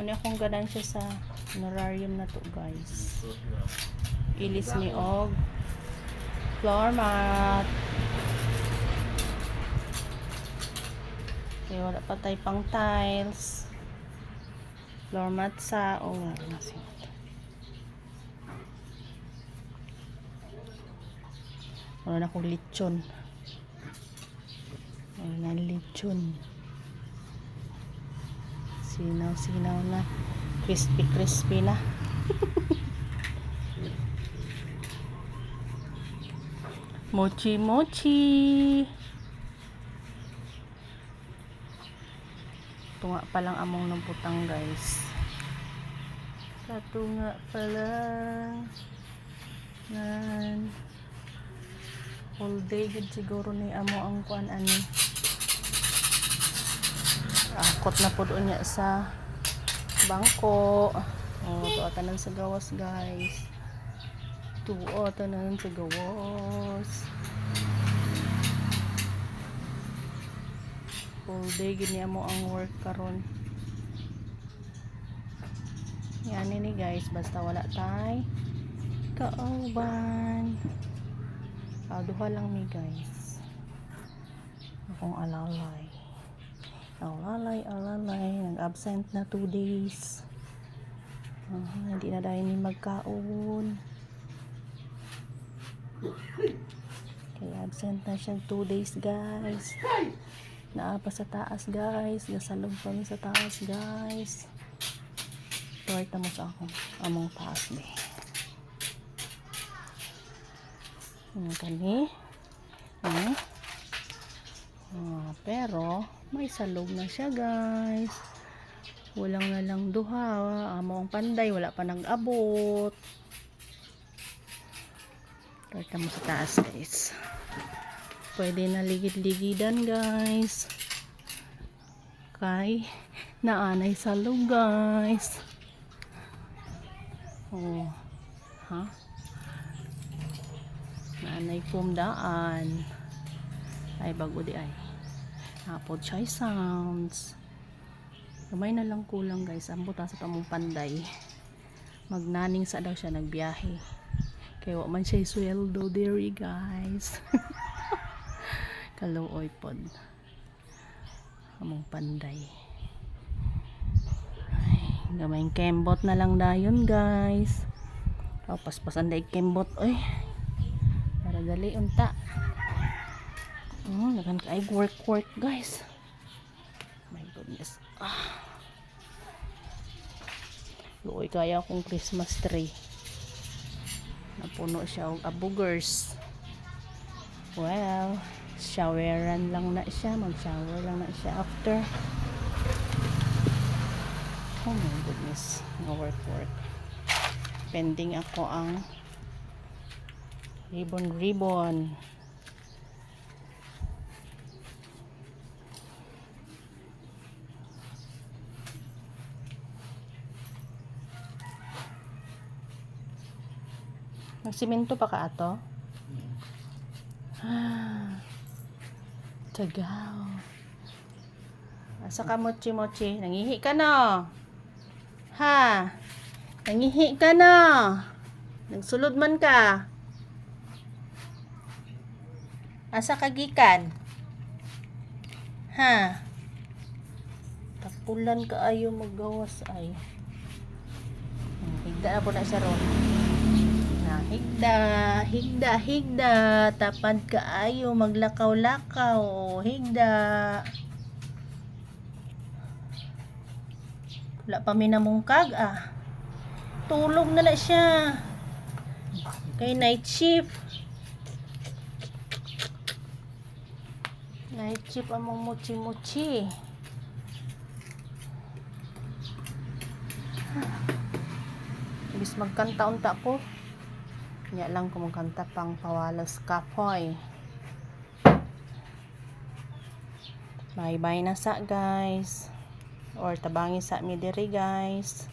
Ano akong ganan siya sa honorarium na to, guys. Ilis mi og floor mat. Okay, wala pa tayo pang tiles. Floor mat sa nasin. Wala na akong lechon. Wala na lechon. Sinaw na. Crispy na. Mochi. Tunga pa lang among ng putang, guys. Katunga pa lang. Nan. All day good siguro ni amo ang kuan ani. Akot na po doon niya sa bangko. Tuwa tanan sa gawas, guys. Tuwa tanan sa gawas. All day gini mo ang work karon. Yan ni guys, basta wala tay kauban. Duha lang mi, guys. Akong alalay. Nag-absent na 2 days. Hindi na dahil ni magkaon. Kaya absent na siya 2 days, guys. Naapa sa taas, guys. Gasalog kami sa taas, guys. Tuwarta mo sa akong among taas, be. Ano kani? Pero may salog na siya, guys. Walang na lang duha. Among panday, wala pa nag-abot. Tuwarta mo sa taas, guys. Pwede na ligid-ligidan, guys. Kay naanay salog, guys. Naanay pumdaan. Ay bago di ay. Hapod chai sounds. Gamay na lang kulang, guys. Ambot sa tamong panday. Magnaning sa daw siya nagbiyahe. Kaya wa man siya sweldo diri, guys. Kaluoy pod among panday. Ay, gamayng kembot na lang dayon, guys. Paspasan day kembot oy para dali unta. Nagan ka ay work, guys. My goodness. Luoy kaya akong Christmas tree. Napuno siya og abugers. Well, showeran lang na siya. Mag-shower lang na siya after. Oh my goodness. Work. Pending ako ang ribbon. Nagsimento pa ka ato? Tagaw. Asa ka, mochi? Nangihi ka na. Ha? Nangihi ka na. Nagsulod man ka. Asa ka gikan? Ha? Tapulan ka ayo maggawas ay. Higda na po na siya ron. Higda, tapad ka ayo maglakaw-lakaw, higda. Wala pa minamungkag tulog na siya. Kay night shift among mochi. Ibis magkanta unta ko. Nya lang kumukanta pang Pawalas Kapoy. Bye na sa, guys. Or tabangi sa mi diri, guys.